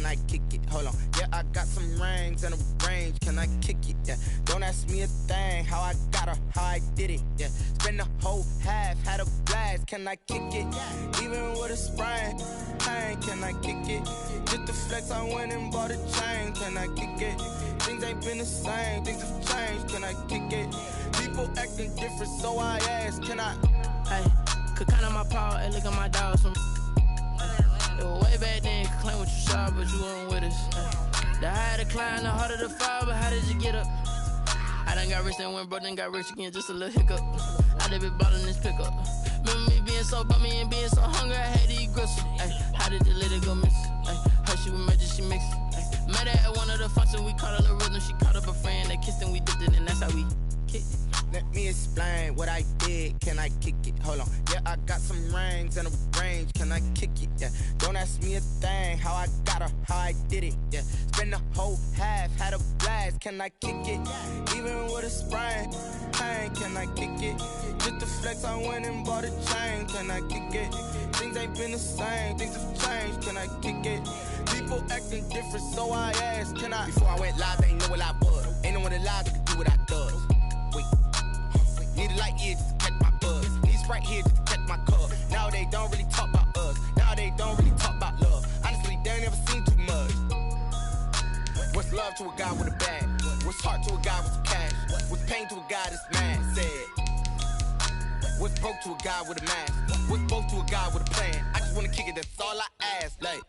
can I kick it? Hold on. Yeah, I got some rings and a range, can I kick it? Yeah, don't ask me a thing, how I got her, how I did it. Yeah, spend the whole half, had a blast, can I kick it? Even with a sprain, pain, can I kick it? Just the flex, I went and bought a chain, can I kick it? Things ain't been the same, things have changed, can I kick it? People acting different, so I ask, can I? Hey, could count on my power, and look at my dogs from. It was way back then, could claim what you saw, but you weren't with us. The higher the climb, the harder the fall, but how did you get up? I done got rich and went broke, then got rich again, just a little hiccup. I done been ballin' this pickup. Remember me being so bummy and being so hungry, I had to eat gristle. Ay, how did the lady go miss? Ay, her she was magic, she mixed. Met her at one of the functions, we caught her the rhythm, she caught up a friend, they kissed and we dipped it, and that's how we kicked it. Let me explain what I did, can I kick it? Hold on, yeah, I got some rings and a range, can I kick it? Yeah, don't ask me a thing, how I got her, how I did it. Yeah, spend the whole half, had a blast, can I kick it? Even with a sprain, pain, can I kick it? Just the flex, I went and bought a chain, can I kick it? Things ain't been the same, things have changed, can I kick it? People acting different, so I ask, can I? Before I went live, they ain't know what I was. Ain't no one alive that could do what I does. Wait. Need a light here just to catch my buzz. Need Sprite here just to catch my cup. Now they don't really talk about us. Now they don't really talk about love. Honestly, they ain't never seen too much. What's love to a guy with a bag? What's heart to a guy with some cash? What's pain to a guy that's mad? Said. What's broke to a guy with a mask? What's both to a guy with a plan? I just wanna kick it, that's all I ask. Like,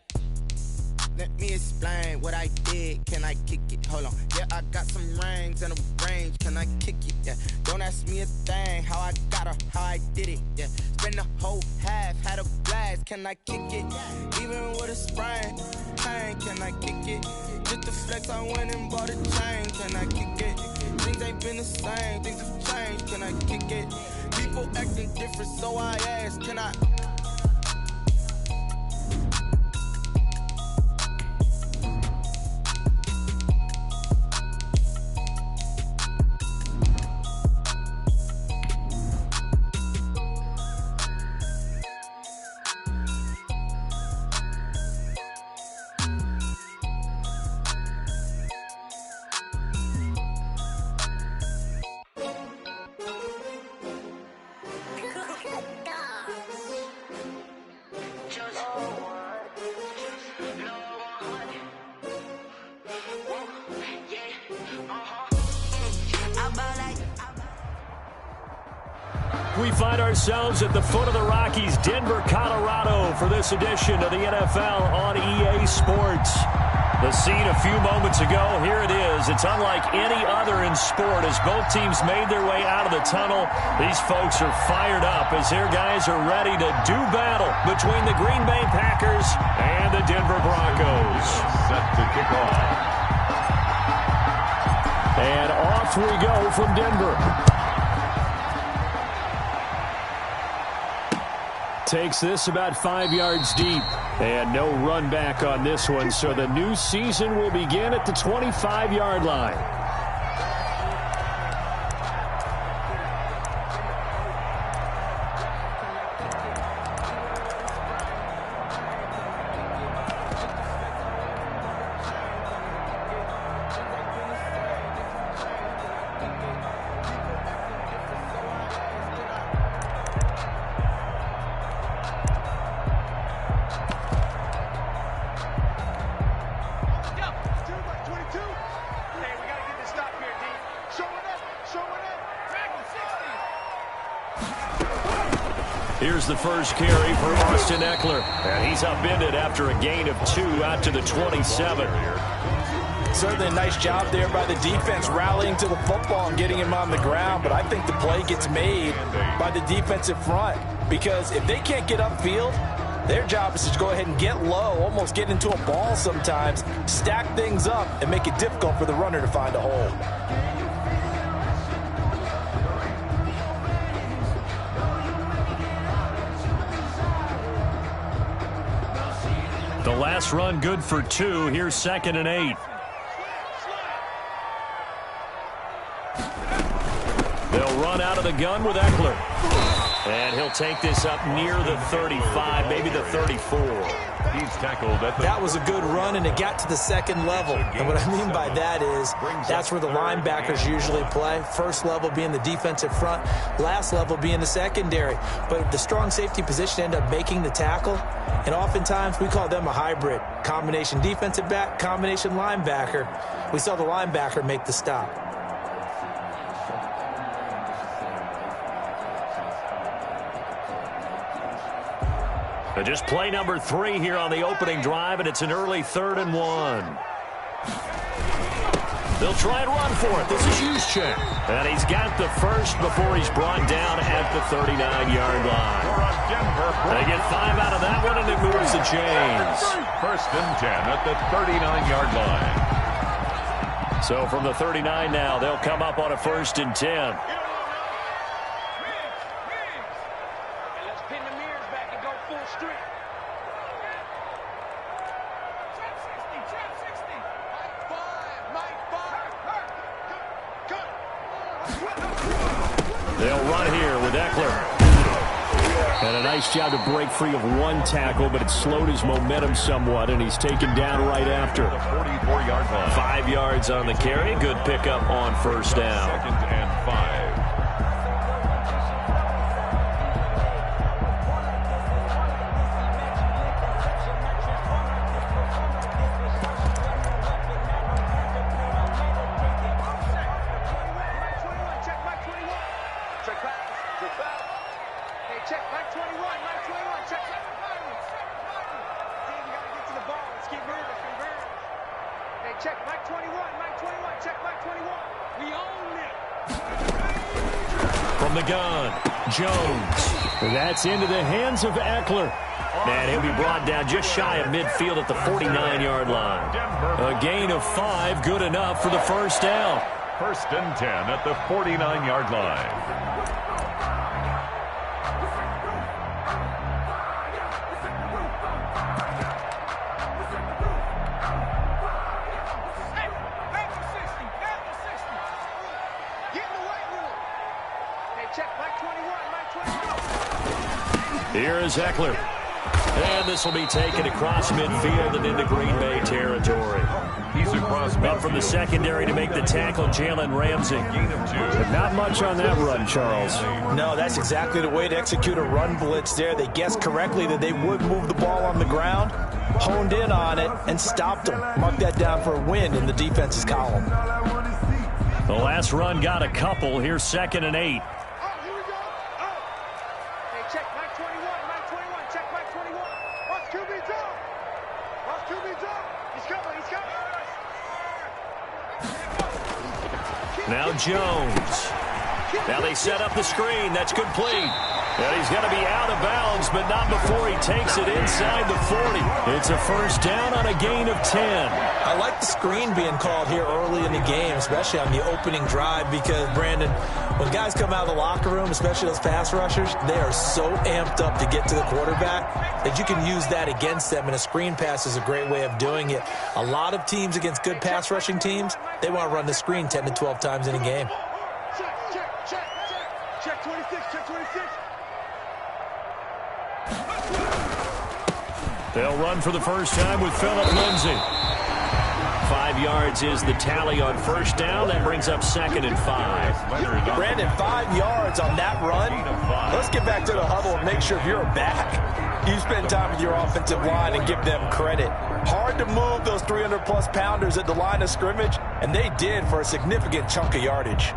let me explain what I did, can I kick it? Hold on, yeah, I got some rings and a range, can I kick it? Yeah, don't ask me a thing, how I got her, how I did it. Yeah, spend the whole half, had a blast, can I kick it? Even with a sprain, pain, can I kick it? Just the flex, I went and bought a chain, can I kick it? Things ain't been the same, things have changed, can I kick it? People acting different, so I ask, can I? We find ourselves at the foot of the Rockies, Denver, Colorado, for this edition of the NFL on EA Sports. The scene a few moments ago, here it is. It's unlike any other in sport as both teams made their way out of the tunnel. These folks are fired up as their guys are ready to do battle between the Green Bay Packers and the Denver Broncos. Set to kick off. And off we go from Denver. Takes this about 5 yards deep. And no run back on this one, so the new season will begin at the 25-yard line. Here's the first carry for Austin Ekeler. And he's upended after a gain of 2 out to the 27. Certainly a nice job there by the defense rallying to the football and getting him on the ground. But I think the play gets made by the defensive front. Because if they can't get upfield, their job is to go ahead and get low, almost get into a ball sometimes, stack things up, and make it difficult for the runner to find a hole. The last run good for 2. Here's 2nd and 8. They'll run out of the gun with Ekeler. And he'll take this up near the 35, maybe the 34. He's tackled at the... That was a good run, and it got to the second level. And what I mean by that is that's where the linebackers usually play. First level being the defensive front, last level being the secondary. But the strong safety position ended up making the tackle, and oftentimes we call them a hybrid. Combination defensive back, combination linebacker. We saw the linebacker make the stop. Just play number 3 here on the opening drive, and it's an early 3rd and 1. They'll try and run for it. This is Juszczyk. And he's got the first before he's brought down at the 39-yard line. They get 5 out of that one, and it moves the chains. 1st and 10 at the 39-yard line. So from the 39 now, they'll come up on a 1st and 10. They'll run here with Ekeler. And a nice job to break free of one tackle, but it slowed his momentum somewhat, and he's taken down right after. 44-yard line. 5 yards on the carry. Good pickup on 1st down. 2nd and 5. From the gun, Jones. That's into the hands of Ekeler. And he'll be brought down just shy of midfield at the 49-yard line. A gain of 5, good enough for the 1st down. 1st and 10 at the 49-yard line. Here is Ekeler. And this will be taken across midfield and into Green Bay territory. He's across midfield. Up from the secondary to make the tackle, Jalen Ramsey. But not much on that run, Charles. No, that's exactly the way to execute a run blitz there. They guessed correctly that they would move the ball on the ground, honed in on it, and stopped them. Mark that down for a win in the defense's column. The last run got a couple. Here's 2nd and 8. Now Jones. Now they set up the screen. That's complete. And he's going to be out of bounds, but not before he takes it inside the 40. It's a 1st down on a gain of 10. I like the screen being called here early in the game, especially on the opening drive, because, Brandon, when guys come out of the locker room, especially those pass rushers, they are so amped up to get to the quarterback that you can use that against them, and a screen pass is a great way of doing it. A lot of teams against good pass rushing teams, they want to run the screen 10 to 12 times in a game. Check 26, check 26. They'll run for the first time with Phillip Lindsay. 5 yards is the tally on 1st down. That brings up 2nd and 5. Brandon, 5 yards on that run. Let's get back to the huddle and make sure if you're a back, you spend time with your offensive line and give them credit. Hard to move those 300-plus pounders at the line of scrimmage, and they did for a significant chunk of yardage.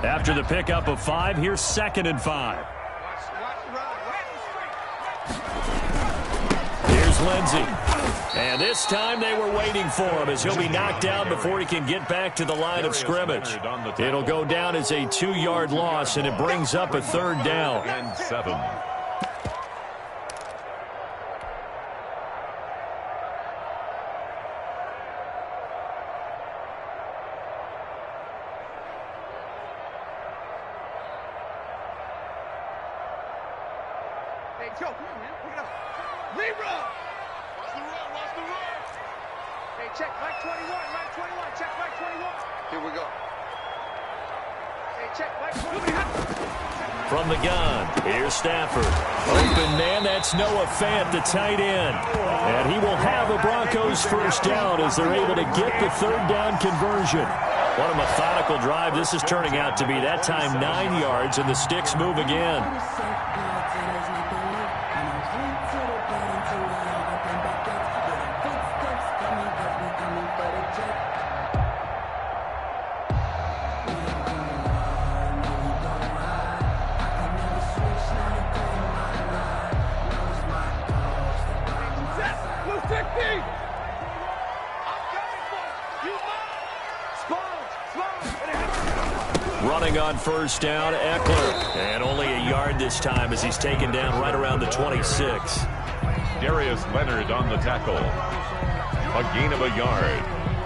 After the pickup of 5, here's 2nd and 5. Here's Lindsay. And this time they were waiting for him as he'll be knocked down before he can get back to the line of scrimmage. It'll go down as a 2-yard loss, and it brings up a 3rd down. And 7. Hey, Joe, come on, man. Pick it up. Libra! Watch the run, watch the run. Hey, check Mike 21, Mike 21, check Mike 21. Here we go. From the gun, here's Stafford. Open man, that's Noah Fant, the tight end. And he will have a Broncos first down as they're able to get the third down conversion. What a methodical drive this is turning out to be. That time 9 yards, and the sticks move again. Running on first down, Eckler. And only a yard this time as he's taken down right around the 26. Darius Leonard on the tackle. A gain of a yard.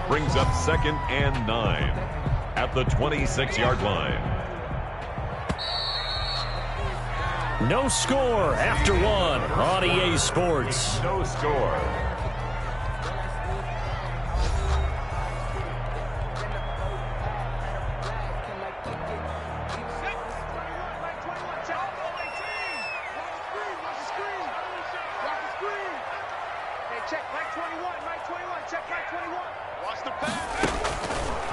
Brings up 2nd and 9 at the 26-yard line. No score after one on EA Sports. No score.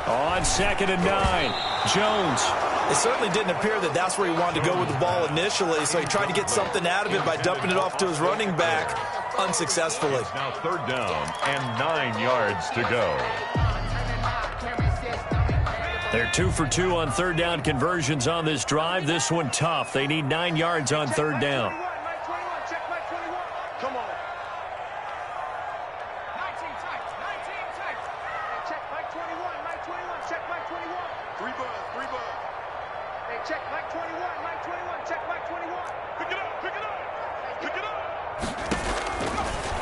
On 2nd and 9, Jones. It certainly didn't appear that that's where he wanted to go with the ball initially, so he tried to get something out of it by dumping it off to his running back unsuccessfully. It's now 3rd down and 9 yards to go. They're 2 for 2 on third down conversions on this drive. This one tough. They need 9 yards on third down. Come on.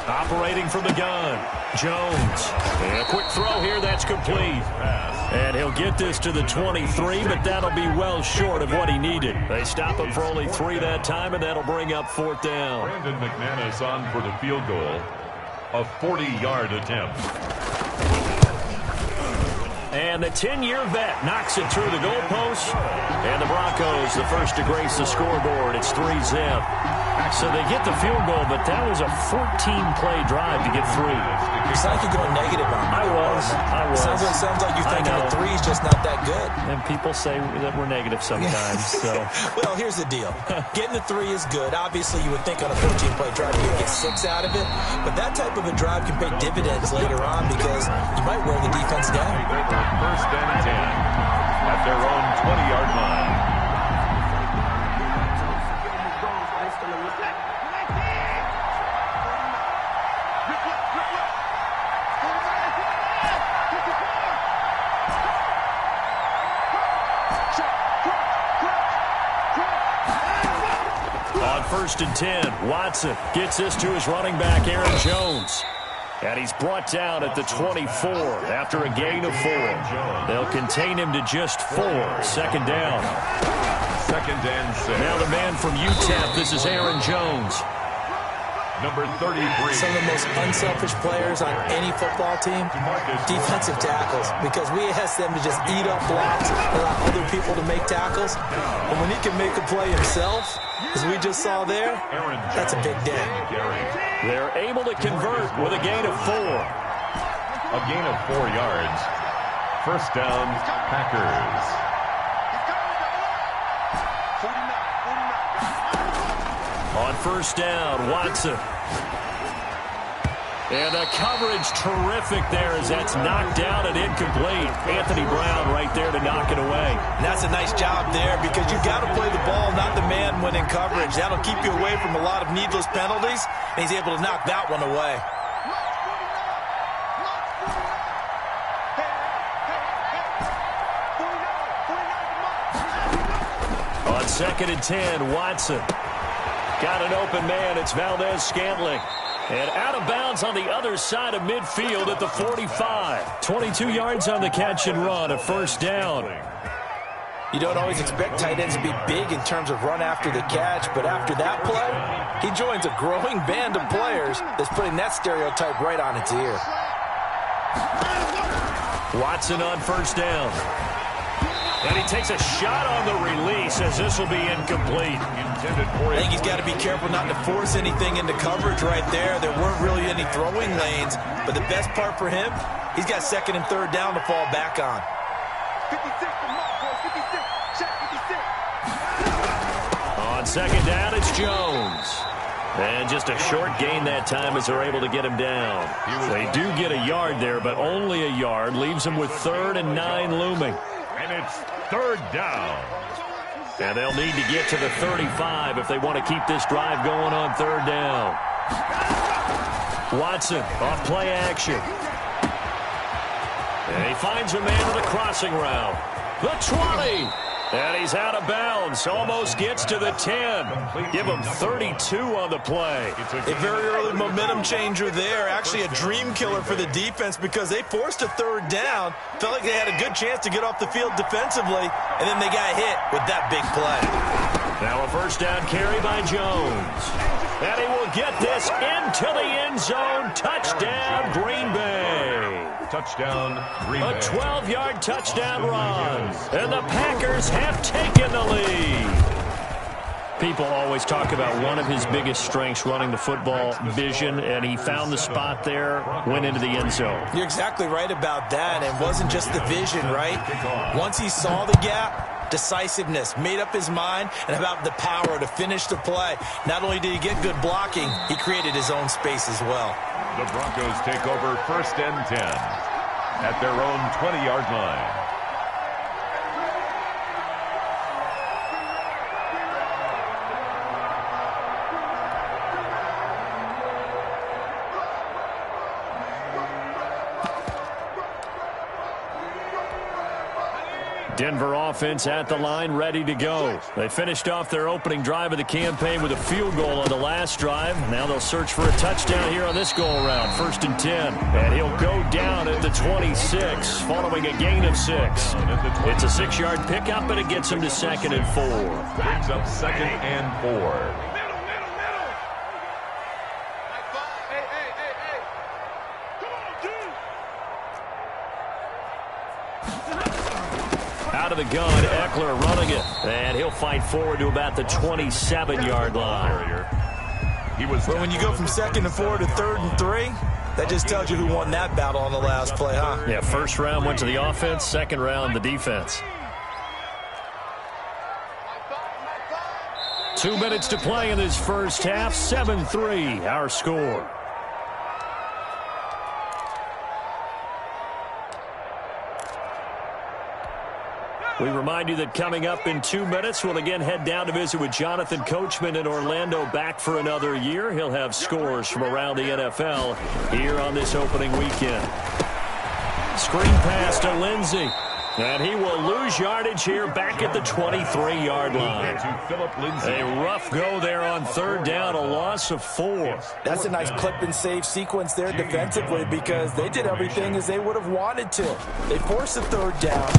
Operating from the gun, Jones. And a quick throw here, that's complete. And he'll get this to the 23, but that'll be well short of what he needed. They stop him for only 3 that time, and that'll bring up 4th down. Brandon McManus on for the field goal. A 40-yard attempt. And the 10-year vet knocks it through the goalpost. And the Broncos, the first to grace the scoreboard. It's 3-zip. So they get the field goal, but that was a 14-play drive to get 3. You sound like you're going negative on me. I was. Sounds like you're thinking the 3 is just not that good. And people say that we're negative sometimes. So. Well, here's the deal. Getting the 3 is good. Obviously, you would think on a 14-play drive you would get 6 out of it. But that type of a drive can pay dividends later on because you might wear the defense down. 1st and 10 at their own 20-yard line. On 1st and 10, Watson gets this to his running back, Aaron Jones. And he's brought down at the 24 after a gain of 4. They'll contain him to just 4. 2nd down. 2nd and 6. Now the man from UTEP, this is Aaron Jones. Number 33. Some of the most unselfish players on any football team, defensive tackles, because we ask them to just eat up blocks, allow other people to make tackles. And when he can make a play himself, as we just saw there, that's a big day. They're able to convert with a gain of 4. A gain of 4 yards. 1st down, Packers. On 1st down, Watson. And the coverage terrific there as that's knocked down and incomplete. Anthony Brown right there to knock it away. And that's a nice job there because you've got to play the ball, not the man when in coverage. That'll keep you away from a lot of needless penalties, and he's able to knock that one away. On 2nd and 10, Watson. Got an open man. It's Valdez-Scantling. And out of bounds on the other side of midfield at the 45. 22 yards on the catch and run, a 1st down. You don't always expect tight ends to be big in terms of run after the catch, but after that play, he joins a growing band of players that's putting that stereotype right on its ear. Watson on first down. And he takes a shot on the release as this will be incomplete. I think he's got to be careful not to force anything into coverage right there. There weren't really any throwing lanes. But the best part for him, he's got second and third down to fall back on. 56, the mark, boys. 56. Check 56. On second down, it's Jones. And just a short gain that time as they're able to get him down. They do get a yard there, but only a yard. Leaves him with 3rd and 9 looming. And it's third down. And they'll need to get to the 35 if they want to keep this drive going on third down. Watson off play action. And he finds a man in the crossing route. The 20. And he's out of bounds. Almost gets to the 10. Give him 32 on the play. A very early momentum changer there. Actually a dream killer for the defense because they forced a third down. Felt like they had a good chance to get off the field defensively. And then they got hit with that big play. Now a first down carry by Jones. And he will get this into the end zone. Touchdown, Green Bay. Touchdown, Green Bay. A 12-yard touchdown run. And the Packers have taken the lead. People always talk about one of his biggest strengths running the football, vision, and he found the spot there, went into the end zone. You're exactly right about that. It wasn't just the vision, right? Once he saw the gap, decisiveness, made up his mind, and about the power to finish the play. Not only did he get good blocking, he created his own space as well. The Broncos take over 1st and 10 at their own 20-yard line. Denver offense at the line, ready to go. They finished off their opening drive of the campaign with a field goal on the last drive. Now they'll search for a touchdown here on this go-around. 1st and 10. And he'll go down at the 26, following a gain of 6. It's a 6-yard pickup, and it gets him to 2nd and 4. Brings up 2nd and 4. Out of the gun, Eckler running it. And he'll fight forward to about the 27-yard line. But when you go from 2nd and 4 to 3rd and 3, that just tells you who won that battle on the last play, huh? Yeah, first round went to the offense, second round the defense. 2 minutes to play in this first half. 7-3, our score. We remind you that coming up in 2 minutes, we'll again head down to visit with Jonathan Coachman in Orlando, back for another year. He'll have scores from around the NFL here on this opening weekend. Screen pass to Lindsey. And he will lose yardage here back at the 23-yard line. A rough go there on third down, a loss of 4. That's a nice clip and save sequence there defensively because they did everything as they would have wanted to. They forced the third down,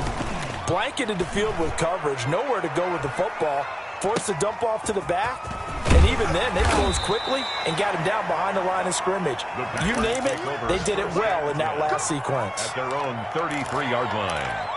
blanketed the field with coverage, nowhere to go with the football, forced the dump off to the back, and even then they closed quickly and got him down behind the line of scrimmage. You name it, they did it well in that last sequence. At their own 33-yard line.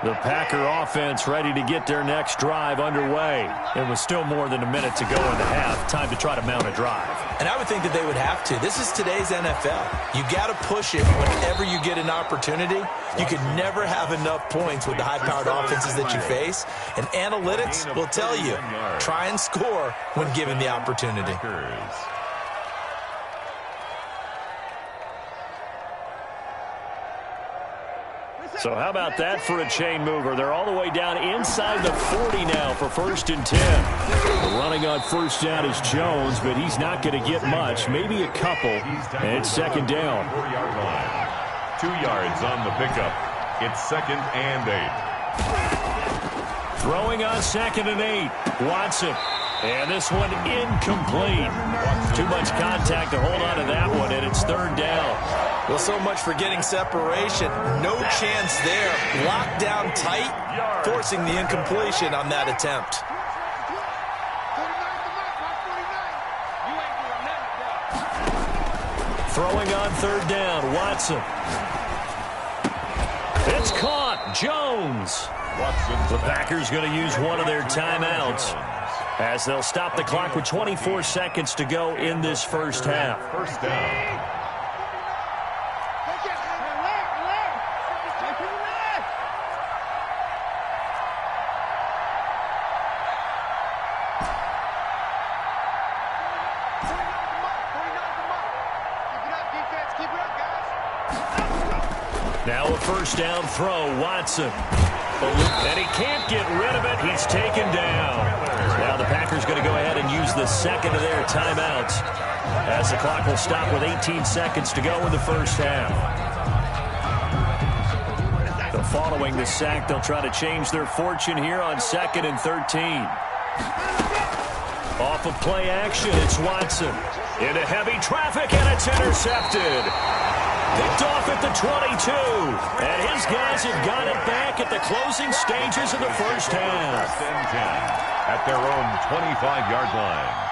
The Packer offense ready to get their next drive underway. It was still more than a minute to go in the half. Time to try to mount a drive. And I would think that they would have to. This is today's NFL. You got to push it whenever you get an opportunity. You can never have enough points with the high-powered offenses that you face. And analytics will tell you, try and score when given the opportunity. So how about that for a chain mover? They're all the way down inside the 40 now for 1st and 10. Running on first down is Jones, but he's not going to get much, maybe a couple. And it's 2nd down. 2 yards on the pickup. It's 2nd and 8. Throwing on 2nd and 8. Watson. And this one incomplete. Too much contact to hold on to that one, and it's 3rd down. Well, so much for getting separation. No chance there. Locked down tight, forcing the incompletion on that attempt. Throwing on third down, Watson. It's caught, Jones. The Packers going to use one of their timeouts as they'll stop the clock with 24 seconds to go in this first half. First down. Now a first down throw, Watson. And he can't get rid of it. He's taken down. Now the Packers going to go ahead and use the second of their timeouts as the clock will stop with 18 seconds to go in the first half. So following the sack, they'll try to change their fortune here on 2nd and 13. Off of play action, it's Watson. Into heavy traffic, and it's intercepted. Picked off at the 22. And his guys have got it back at the closing stages of the first half. First and 10 at their own 25-yard line.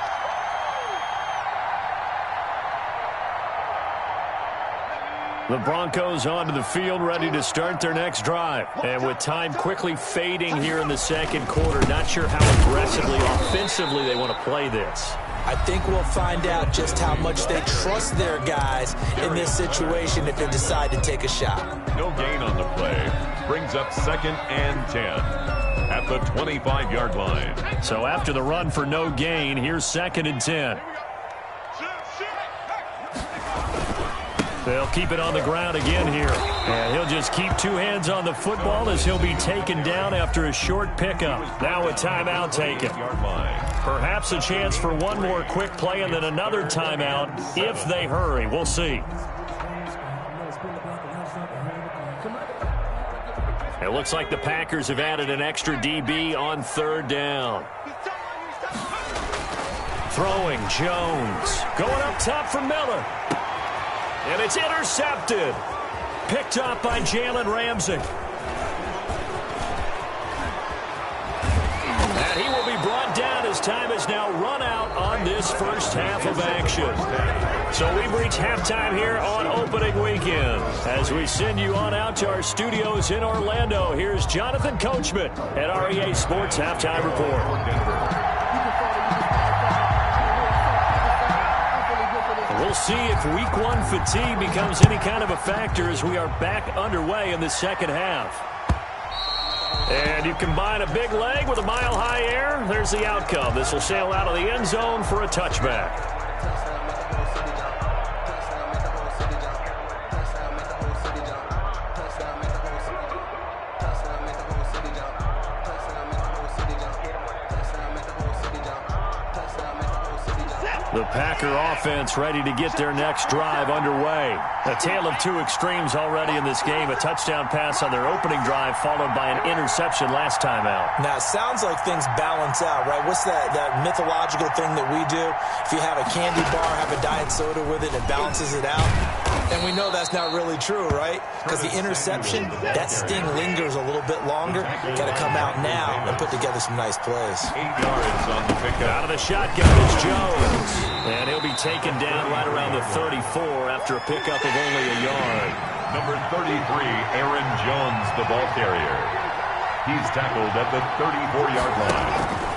The Broncos onto the field, ready to start their next drive. And with time quickly fading here in the second quarter, not sure how aggressively, offensively they want to play this. I think we'll find out just how much they trust their guys in this situation if they decide to take a shot. No gain on the play. Brings up 2nd and 10 at the 25-yard line. So after the run for no gain, here's 2nd and 10. They'll keep it on the ground again here. And he'll just keep two hands on the football as he'll be taken down after a short pickup. Now a timeout taken. Perhaps a chance for one more quick play and then another timeout if they hurry. We'll see. It looks like the Packers have added an extra DB on third down. Throwing, Jones. Going up top for Miller. And it's intercepted. Picked up by Jalen Ramsey. And he will be brought down as time has now run out on this first half of action. So we've reached halftime here on opening weekend. As we send you on out to our studios in Orlando, here's Jonathan Coachman at our EA Sports Halftime Report. We'll see if week one fatigue becomes any kind of a factor as we are back underway in the second half. And you combine a big leg with a mile-high air, there's the outcome. This will sail out of the end zone for a touchback. The Packer offense ready to get their next drive underway. A tale of two extremes already in this game. A touchdown pass on their opening drive followed by an interception last time out. Now, it sounds like things balance out, right? What's that mythological thing that we do? If you have a candy bar, have a diet soda with it, it balances it out. And we know that's not really true, right? Because the interception, that sting lingers a little bit longer. Got to come out now and put together some nice plays. 8 yards on the pickup. Out of the shotgun is Jones. And he'll be taken down right around the 34 after a pickup of only a yard. Number 33, Aaron Jones, the ball carrier. He's tackled at the 34-yard line.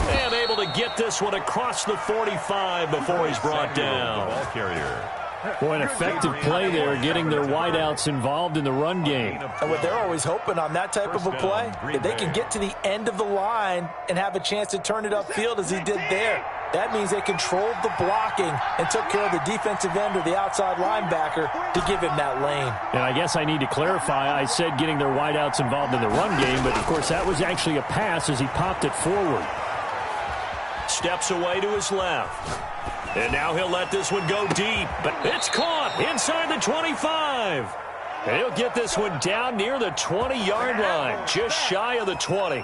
And able to get this one across the 45 before he's brought down. Ball carrier. Boy, an effective play there, getting their wideouts involved in the run game. And what they're always hoping on that type of a play, if they can get to the end of the line and have a chance to turn it upfield as he did there, that means they controlled the blocking and took care of the defensive end or the outside linebacker to give him that lane. And I guess I need to clarify, I said getting their wideouts involved in the run game, but of course that was actually a pass as he popped it forward. Steps away to his left. And now he'll let this one go deep, but it's caught inside the 25. And he'll get this one down near the 20-yard line, just shy of the 20.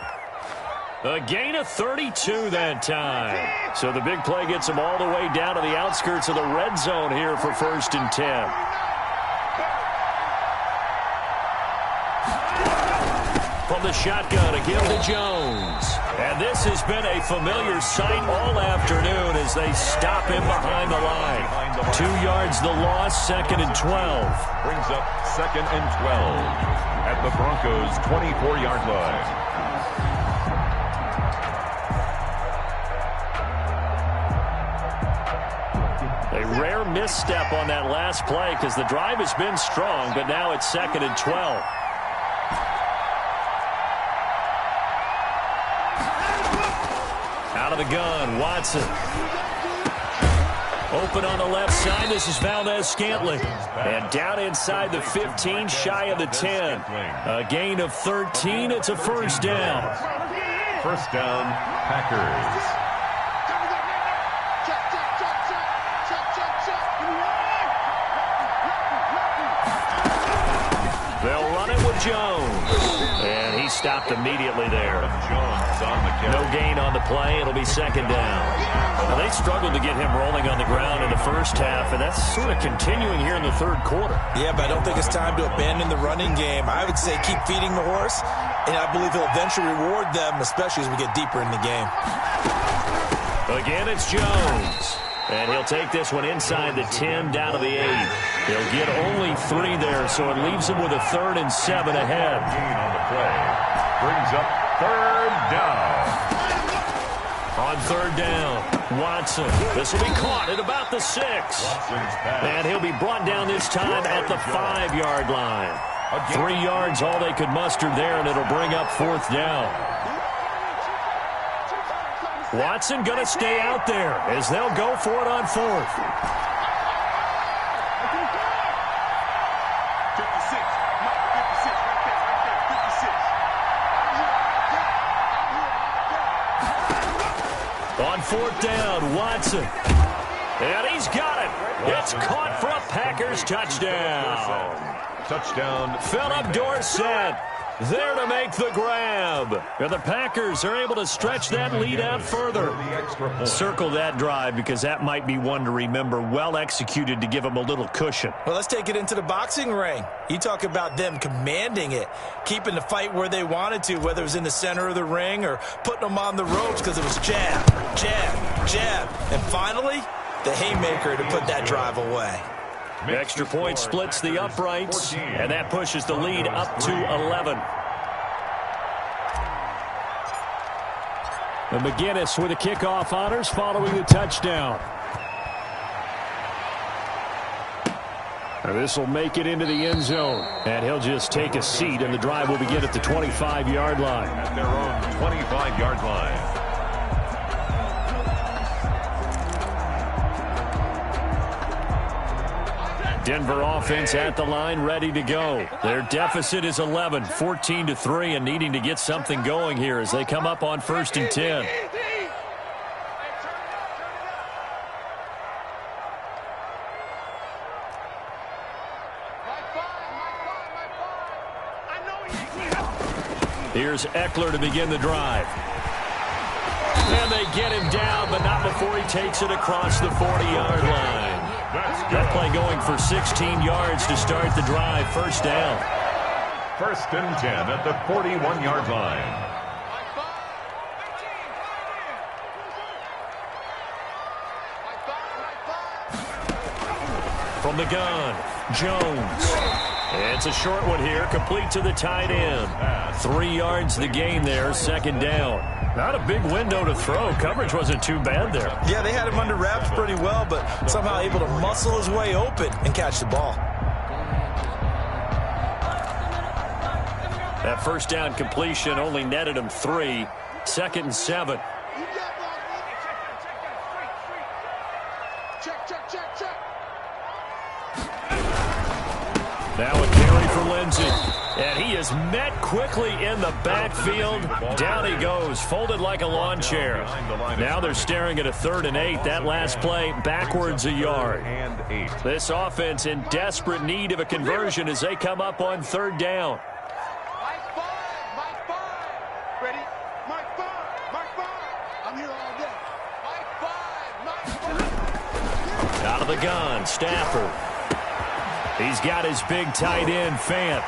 A gain of 32 that time. So the big play gets him all the way down to the outskirts of the red zone here for 1st and 10. from the shotgun, a give to Jones. And this has been a familiar sight all afternoon as they stop him behind the line. 2 yards the loss, 2nd and 12. Brings up 2nd and 12 at the Broncos' 24-yard line. A rare misstep on that last play because the drive has been strong, but now it's 2nd and 12. Out of the gun, Watson. Open on the left side, this is Valdez-Scantling. And down inside the 15, shy of the 10. A gain of 13, it's a first down. First down, Packers. They'll run it with Jones. And he stopped immediately there. Jones on the carry. No gain on the play. It'll be 2nd down. Now, they struggled to get him rolling on the ground in the first half, and that's sort of continuing here in the third quarter. Yeah, but I don't think it's time to abandon the running game. I would say keep feeding the horse, and I believe he'll eventually reward them, especially as we get deeper in the game. Again, it's Jones. And he'll take this one inside the 10, down to the 8. He'll get only 3 there, so it leaves him with a 3rd and 7 ahead. Gain on the play. Brings up 3rd down. On 3rd down, Watson. This will be caught at about the 6. And he'll be brought down this time at the 5-yard line. 3 yards, all they could muster there, and it'll bring up 4th down. Watson going to stay out there as they'll go for it on 4th. 56. On 4th down, Watson. And he's got it. It's caught for a Packers touchdown. Touchdown. Philip Dorsett there to make the grab. And the Packers are able to stretch that lead out further. Circle that drive because that might be one to remember. Well executed to give them a little cushion. Well, let's take it into the boxing ring. You talk about them commanding it, keeping the fight where they wanted to, whether it was in the center of the ring or putting them on the ropes because it was jab, jab, jab. And finally, the haymaker to put that drive away. Extra point splits the uprights, and that pushes the lead up to 11. And McGinnis with the kickoff honors following the touchdown. And this will make it into the end zone, and he'll just take a seat, and the drive will begin at the 25-yard line. At their own 25-yard line. Denver offense at the line, ready to go. Their deficit is 11, 14-3, and needing to get something going here as they come up on 1st and 10. Here's Eckler to begin the drive. And they get him down, but not before he takes it across the 40-yard line. That play going for 16 yards to start the drive. First down. 1st and 10 at the 41-yard line. From the gun, Jones. It's a short one here, complete to the tight end. 3 yards the gain there, 2nd down. Not a big window to throw. Coverage wasn't too bad there. Yeah, they had him under wraps pretty well, but somehow able to muscle his way open and catch the ball. That first down completion only netted him 3. 2nd and 7. Now a carry for Lindsey. And he is met quickly in the backfield. Down he goes, folded like a lawn chair. Now they're staring at a 3rd and 8. That last play, backwards a yard. This offense in desperate need of a conversion as they come up on 3rd down. Out of the gun, Stafford. He's got his big tight end, Fant.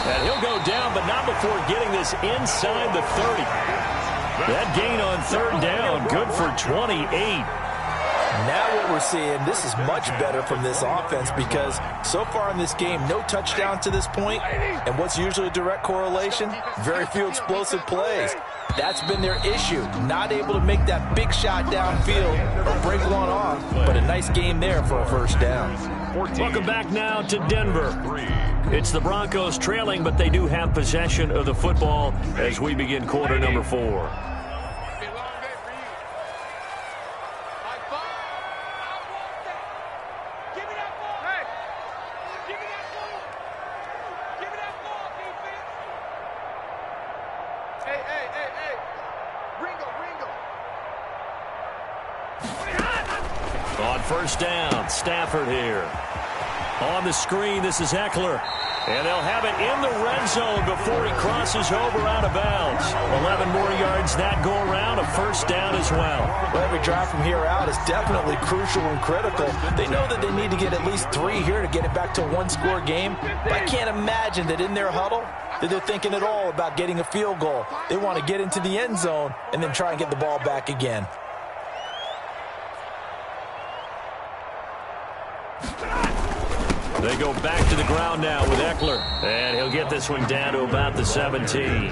And he'll go down, but not before getting this inside the 30. That gain on third down, good for 28. Now what we're seeing, this is much better from this offense because so far in this game, no touchdown to this point. And what's usually a direct correlation? Very few explosive plays. That's been their issue. Not able to make that big shot downfield or break one off. But a nice game there for a first down. Welcome back now to Denver. It's the Broncos trailing, but they do have possession of the football as we begin quarter number 4. On first down, Stafford here. On the screen, this is Eckler. And they'll have it in the red zone before he crosses over out of bounds. 11 more yards that go around, a first down as well. Well, every drive from here out is definitely crucial and critical. They know that they need to get at least 3 here to get it back to a one-score game. But I can't imagine that in their huddle that they're thinking at all about getting a field goal. They want to get into the end zone and then try and get the ball back again. They go back to the ground now with Eckler. And he'll get this one down to about the 17.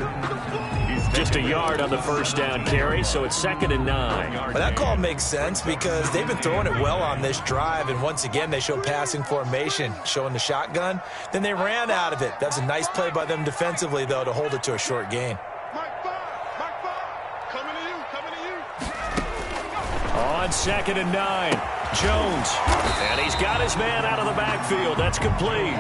Just a yard on the first down carry, so it's 2nd and 9. Well, that call makes sense because they've been throwing it well on this drive, and once again they show passing formation, showing the shotgun. Then they ran out of it. That's a nice play by them defensively, though, to hold it to a short gain. On 2nd and 9, Jones. And he's got his man out of the backfield. That's complete.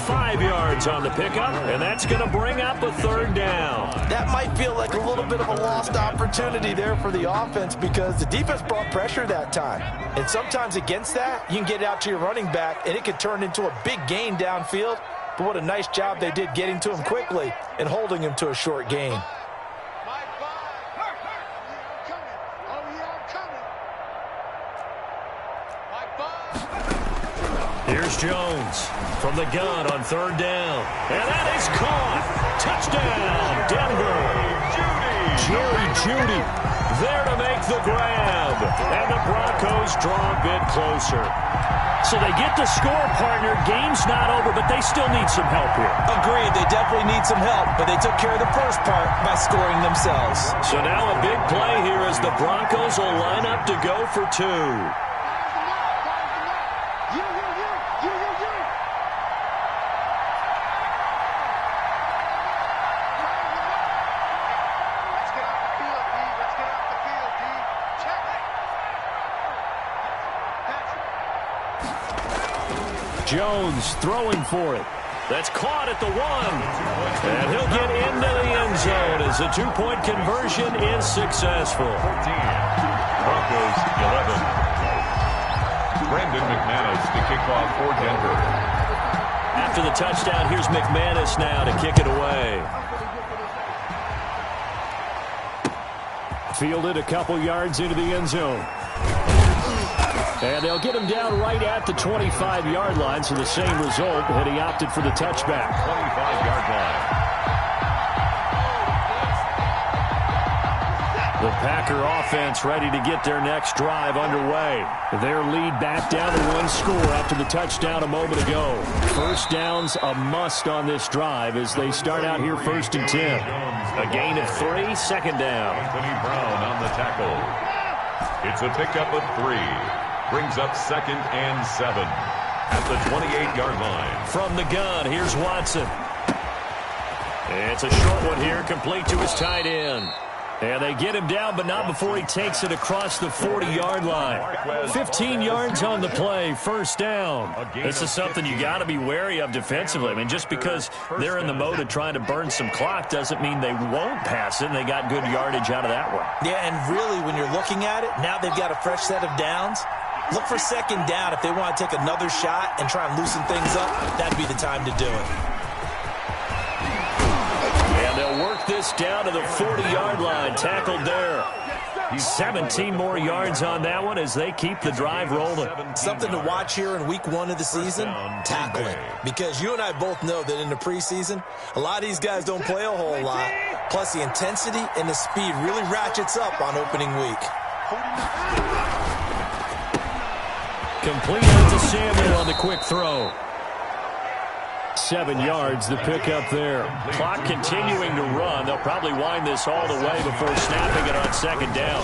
5 yards on the pickup, and that's going to bring up a third down. That might feel like a little bit of a lost opportunity there for the offense because the defense brought pressure that time. And sometimes against that, you can get out to your running back, and it could turn into a big gain downfield. But what a nice job they did getting to him quickly and holding him to a short gain. Here's Jones from the gun on third down. And that is caught. Touchdown, Denver. Jerry Jeudy there to make the grab. And the Broncos draw a bit closer. So they get the score, partner. Game's not over, but they still need some help here. Agreed. They definitely need some help, but they took care of the first part by scoring themselves. So now a big play here as the Broncos will line up to go for 2. Jones throwing for it. That's caught at the 1. And he'll get into the end zone as a 2-point conversion is successful. 14. Broncos 11. Brandon McManus to kick off for Denver. After the touchdown, here's McManus now to kick it away. Fielded a couple yards into the end zone. And they'll get him down right at the 25-yard line, so the same result, had he opted for the touchback. 25-yard line. The Packer offense ready to get their next drive underway. Their lead back down to 1 score after the touchdown a moment ago. First down's a must on this drive as they start out here 1st and 10. A gain of 3, 2nd down. Anthony Brown on the tackle. It's a pickup of 3. Brings up 2nd and 7 at the 28-yard line. From the gun, here's Watson. It's a short one here, complete to his tight end. And they get him down, but not before he takes it across the 40-yard line. 15 yards on the play, first down. This is something you got to be wary of defensively. I mean, just because they're in the mode of trying to burn some clock doesn't mean they won't pass it, and they got good yardage out of that one. Yeah, and really, when you're looking at it, now they've got a fresh set of downs. Look for 2nd down. If they want to take another shot and try and loosen things up, that'd be the time to do it. And they'll work this down to the 40-yard line. Tackled there. 17 more yards on that one as they keep the drive rolling. Something to watch here in week 1 of the season, tackling. Because you and I both know that in the preseason, a lot of these guys don't play a whole lot. Plus, the intensity and the speed really ratchets up on opening week. Completed to Samuel on the quick throw. 7 yards, the pickup there. Clock continuing to run. They'll probably wind this all the way before snapping it on second down.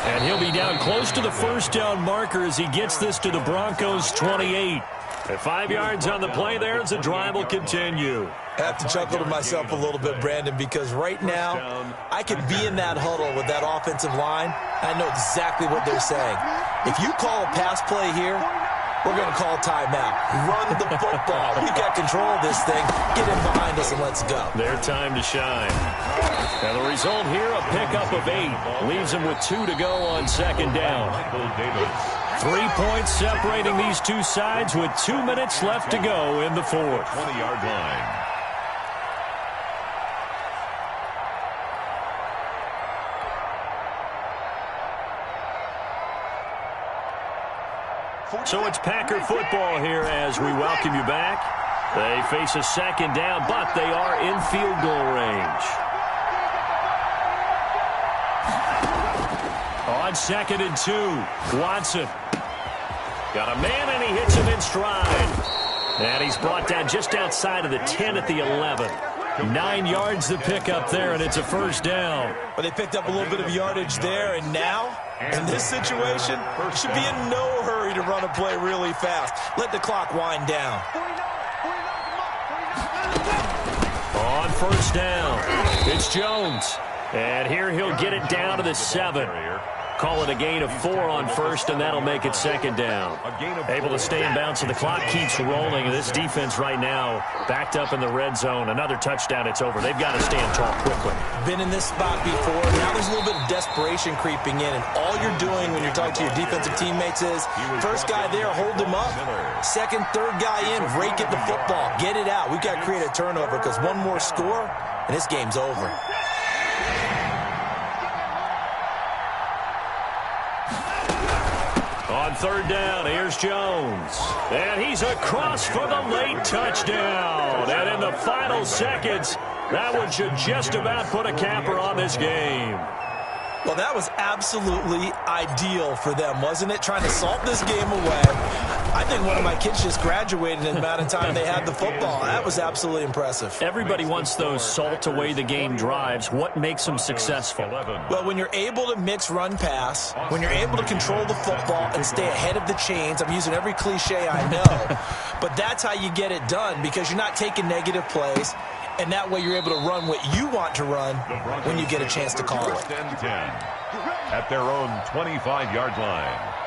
And he'll be down close to the first down marker as he gets this to the Broncos' 28. At 5 yards on the play there as the drive will continue. I have to chuckle to myself a little bit, Brandon, because right now I could be in that huddle with that offensive line. I know exactly what they're saying. If you call a pass play here, we're going to call timeout. Run the football. We got control of this thing. Get in behind us and let's go. Their time to shine. And the result here, a pickup of 8. Leaves them with 2 to go on second down. 3 points separating these two sides with 2 minutes left to go in the fourth. 20-yard line. So it's Packer football here as we welcome you back. They face a second down, but they are in field goal range. On 2nd and 2, Watson. Got a man, and he hits him in stride. And he's brought down just outside of the 10 at the 11. 9 yards to pick up there, and it's a first down. But they picked up a little bit of yardage there, and now, in this situation, should be in no hurry to run a play really fast. Let the clock wind down. On first down, it's Jones. And here he'll get it down to the 7. Call it a gain of 4 on first, and that'll make it second down. Able to stay in bounds, so the clock keeps rolling. And this defense right now backed up in the red zone. Another touchdown, it's over. They've got to stand tall quickly. Been in this spot before. Now there's a little bit of desperation creeping in, and all you're doing when you're talking to your defensive teammates is, first guy there, hold him up. Second, third guy in, rake at the football. Get it out. We've got to create a turnover because one more score, and this game's over. On third down, here's Jones. And he's across for the late touchdown. And in the final seconds, that one should just about put a capper on this game. Well, that was absolutely ideal for them, wasn't it? Trying to salt this game away. I think one of my kids just graduated in the amount of time they had the football. That was absolutely impressive. Everybody wants those salt away the game drives. What makes them successful? Well, when you're able to mix run pass, when you're able to control the football and stay ahead of the chains, I'm using every cliche I know, but that's how you get it done because you're not taking negative plays. And that way you're able to run what you want to run when you get a chance to call it. First and 10 at their own 25-yard line.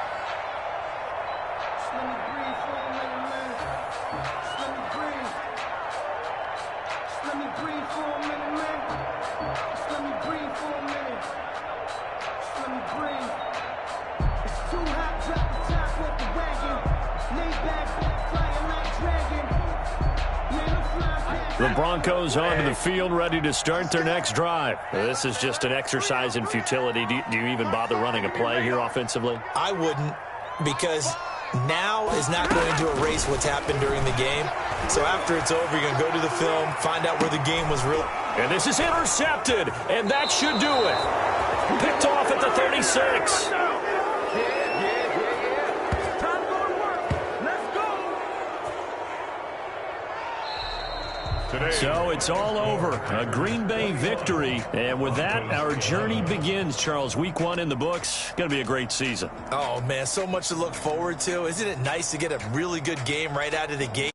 The Broncos onto the field, ready to start their next drive. This is just an exercise in futility. Do you even bother running a play here offensively? I wouldn't, because now is not going to erase what's happened during the game. So after it's over, you're going to go to the film, find out where the game was real. And this is intercepted, and that should do it. Picked off at the 36. So it's all over. A Green Bay victory. And with that, our journey begins, Charles. Week 1 in the books. Going to be a great season. Oh, man, so much to look forward to. Isn't it nice to get a really good game right out of the gate?